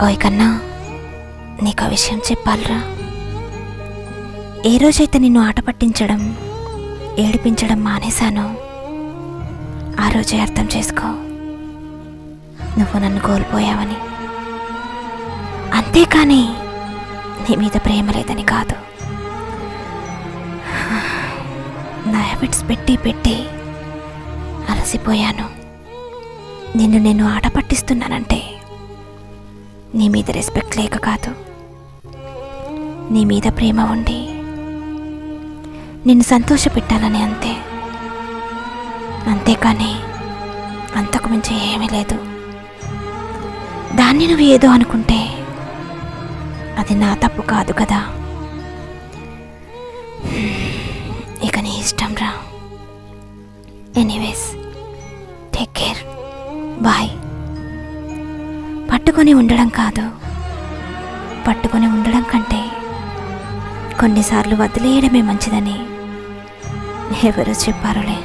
ఓయ్ కన్నా, నీకు ఆ విషయం చెప్పాలరా. ఏ రోజైతే నిన్ను ఆట పట్టించడం, ఏడిపించడం మానేశానో ఆ రోజే అర్థం చేసుకో, నువ్వు నన్ను కోల్పోయావని. అంతేకాని నీ మీద ప్రేమ లేదని కాదు. నా హ్యాబిట్స్ పెట్టి అలసిపోయాను. నిన్ను నేను ఆట పట్టిస్తున్నానంటే నీ మీద రెస్పెక్ట్ లేక కాదు, నీ మీద ప్రేమ ఉండి నిన్ను సంతోషపెట్టాలని అంతే. అంతేకాని అంతకు మించి ఏమీ లేదు. దాన్ని నువ్వు ఏదో అనుకుంటే అది నా తప్పు కాదు కదా. ఇక నీ ఇష్టం రా. Anyways, take care, bye. పట్టుకొని ఉండడం కాదు, పట్టుకొని ఉండడం కంటే కొన్నిసార్లు వదిలేయడమే మంచిదని ఎవరో చెప్పారులే.